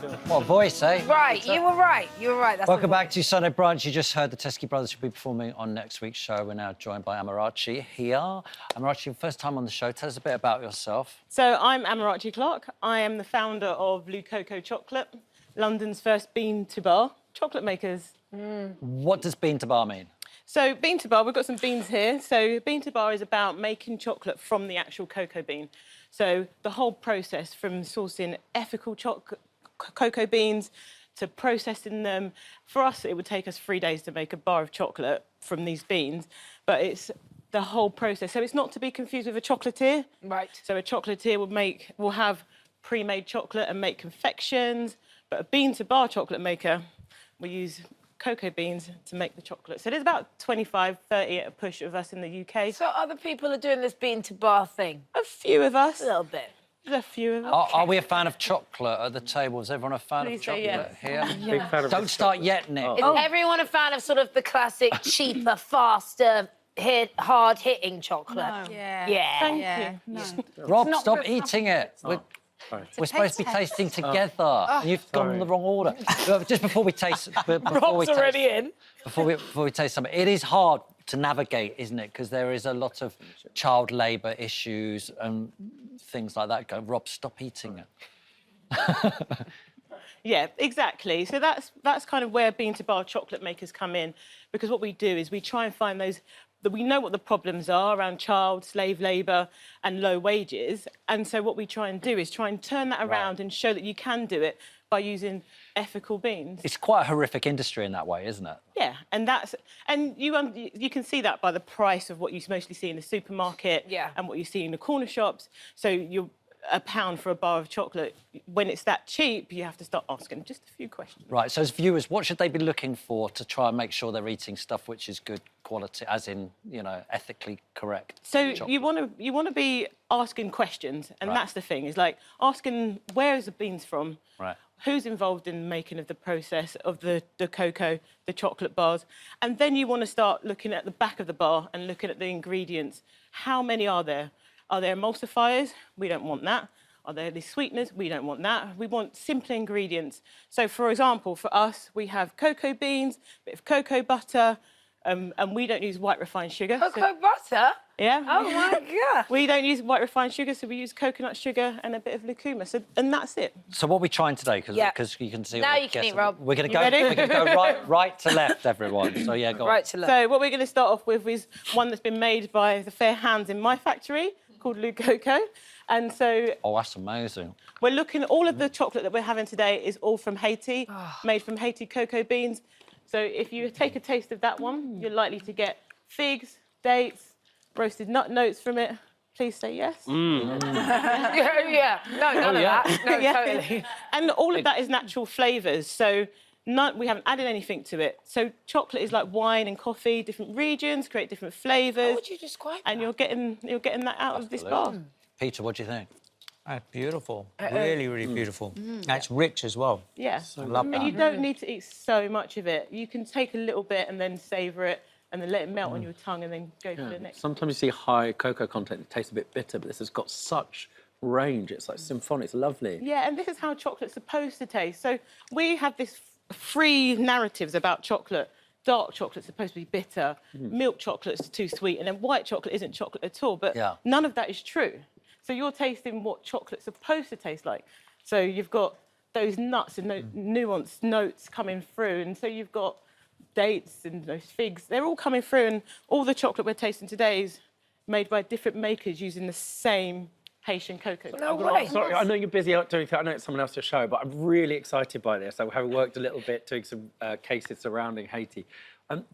What a voice, eh? Right, you were right. You were right. That's Welcome back to Sunday Brunch. You just heard the Teskey brothers will be performing on next week's show. We're now joined by Amarachi here. Amarachi, first time on the show. Tell us a bit about yourself. So I'm Amarachi Clark. I am the founder of Lucocoa Chocolate, London's first bean-to-bar chocolate makers. What does bean to bar mean? So bean-to-bar, we've got some beans here. So bean-to-bar is about making chocolate from the actual cocoa bean. So the whole process from sourcing ethical cocoa beans to processing them. For us, it would take us 3 days to make a bar of chocolate from these beans, but it's the whole process. So it's not to be confused with a chocolatier. Right. So a chocolatier will have pre-made chocolate and make confections, but a bean-to-bar chocolate maker will use cocoa beans to make the chocolate. So there's about 25, 30 at a push of us in the UK. So other people are doing this bean-to-bar thing? A few of us. A little bit. There's a few of us. Are we a fan of chocolate at the table? Is everyone a fan Please of say chocolate yes. here? Big fan of Don't this start chocolate. yet, Nick. Is everyone a fan of sort of the classic, cheaper, faster, hard-hitting chocolate? No. Yeah. Thank you. No. Rob, not stop good eting it. We're supposed to be tasting together. And you've gone in the wrong order. Just before we taste... Rob's already in. Before we taste something, it is hard to navigate, isn't it? Because there is a lot of child labour issues and things like that. Go, Rob, stop eating it. Yeah, exactly. So that's kind of where bean-to-bar chocolate makers come in, because what we do is we try and find those... We know what the problems are around child, slave labour and low wages, and so what we try and do is try and turn that around and show that you can do it by using ethical beans. It's quite a horrific industry in that way, isn't it? Yeah, and you can see that by the price of what you mostly see in the supermarket and what you see in the corner shops. So you're £1 for a bar of chocolate. When it's that cheap, you have to start asking just a few questions. Right, so as viewers, what should they be looking for to try and make sure they're eating stuff which is good quality, as in, you know, ethically correct So chocolate? you want to be asking questions, and that's the thing, is like asking where is the beans from? Right. Who's involved in the making of the process of the cocoa, the chocolate bars? And then you want to start looking at the back of the bar and looking at the ingredients. How many are there? Are there emulsifiers? We don't want that. Are there these sweeteners? We don't want that. We want simple ingredients. So, for example, for us, we have cocoa beans, a bit of cocoa butter, and we don't use white refined sugar. Cocoa butter? Yeah. Oh, my God. We don't use white refined sugar, so we use coconut sugar and a bit of lucuma. So, and that's it. So what are we trying today? Because you can see... Now all the you can guests- eat, Rob. We're going to You go. ready? We're going to go right to left, everyone. So yeah, go on. Right to left. So what we're going to start off with is one that's been made by the fair hands in my factory, called Lucocoa. And so Oh, that's amazing. we're looking at all of the chocolate that we're having today is all from Haiti, made from Haiti cocoa beans. So if you take a taste of that one, you're likely to get figs, dates, roasted nut notes from it. Please say yes. Yeah. No, none of that. No, Yeah. totally. And all of that is natural flavours. So we haven't added anything to it. So chocolate is like wine and coffee, different regions create different flavours. How would you describe And you're getting that out of this bar. Peter, what do you think? Beautiful. Really, really beautiful. It's rich as well. Yeah. I love And that. you don't need to eat so much of it. You can take a little bit and then savour it and then let it melt on your tongue and then go for the next. Sometimes you see high cocoa content, it tastes a bit bitter, but this has got such range. It's like symphonic, it's lovely. Yeah, and this is how chocolate's supposed to taste. So we have this three narratives about chocolate. Dark chocolate's supposed to be bitter, milk chocolate's too sweet, and then white chocolate isn't chocolate at all. But none of that is true. So you're tasting what chocolate's supposed to taste like. So you've got those nuts and nuanced notes coming through, and so you've got dates and those figs. They're all coming through, and all the chocolate we're tasting today is made by different makers using the same Haitian cocoa. No way. Sorry, I know you're busy out doing things. I know it's someone else's show, but I'm really excited by this. I have worked a little bit doing some cases surrounding Haiti.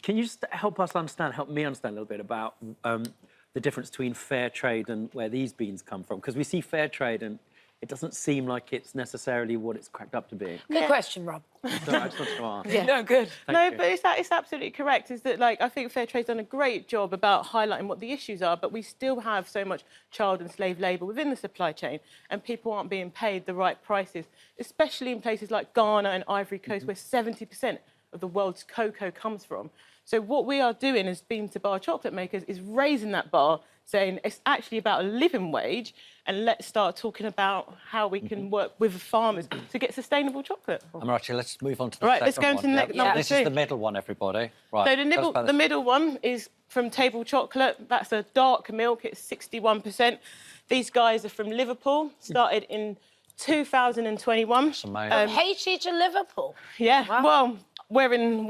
Can you just help me understand a little bit about the difference between fair trade and where these beans come from? Because we see fair trade and it doesn't seem like it's necessarily what it's cracked up to be. Good question, Rob. So I just wanted to ask. Yeah. No, good. No, but it's absolutely correct. Is that, like, I think Fairtrade's done a great job about highlighting what the issues are, but we still have so much child and slave labour within the supply chain, and people aren't being paid the right prices, especially in places like Ghana and Ivory Coast, where 70% of the world's cocoa comes from. So what we are doing as Bean to Bar chocolate makers is raising that bar, saying it's actually about a living wage, and let's start talking about how we can work with the farmers to get sustainable chocolate. Amarachi, let's move on to the Right, second let's go one. into the next number This two. is the middle one, everybody. Right. So tell us about the this. middle one is from Table Chocolate. That's a dark milk. It's 61%. These guys are from Liverpool. Started in 2021. That's amazing. Haiti to Liverpool. Yeah. Wow. Well, we're in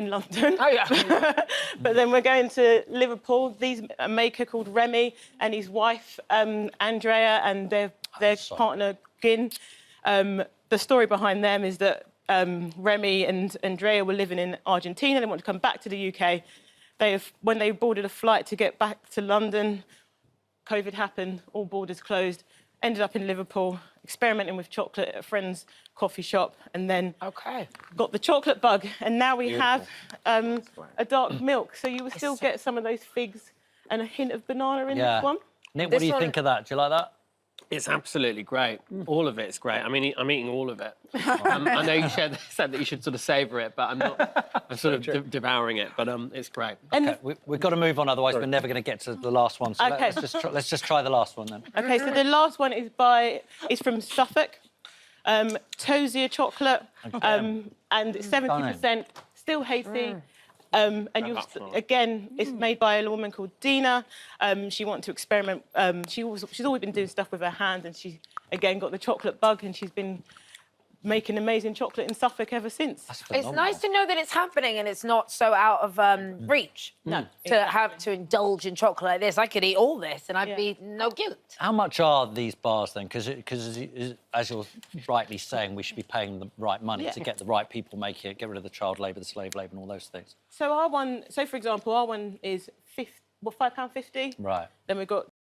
London. Oh, yeah. But then we're going to Liverpool. These a maker called Remy and his wife Andrea and their sorry. partner Gin. The story behind them is that Remy and Andrea were living in Argentina. They want to come back to the UK. When they boarded a flight to get back to London, COVID happened. All borders closed. Ended up in Liverpool, experimenting with chocolate at a friend's coffee shop, and then got the chocolate bug. And now we have a dark milk. So you will still get some of those figs and a hint of banana in this one. Nick, what do you think of that? Do you like that? It's absolutely great. All of it's great. I mean, I'm eating all of it. I know you said that you should sort of savour it, but I'm not. I'm sort of devouring it, but it's great. Okay, we've got to move on, otherwise we're never going to get to the last one. So Okay. let's just try the last one then. Okay, so the last one is from Suffolk, Tosier chocolate, and it's 70%, still Haiti. And again, it's made by a woman called Dina. She wanted to experiment. She's always been doing stuff with her hands, and she again got the chocolate bug, and she's been making amazing chocolate in Suffolk ever since. It's nice to know that it's happening and it's not so out of reach. No. To have to indulge in chocolate like this. I could eat all this and I'd be no guilt. How much are these bars then? Because as you're rightly saying, we should be paying the right money to get the right people making it, get rid of the child labour, the slave labour, and all those things. So for example, our one is £5.50. Right. Then we've got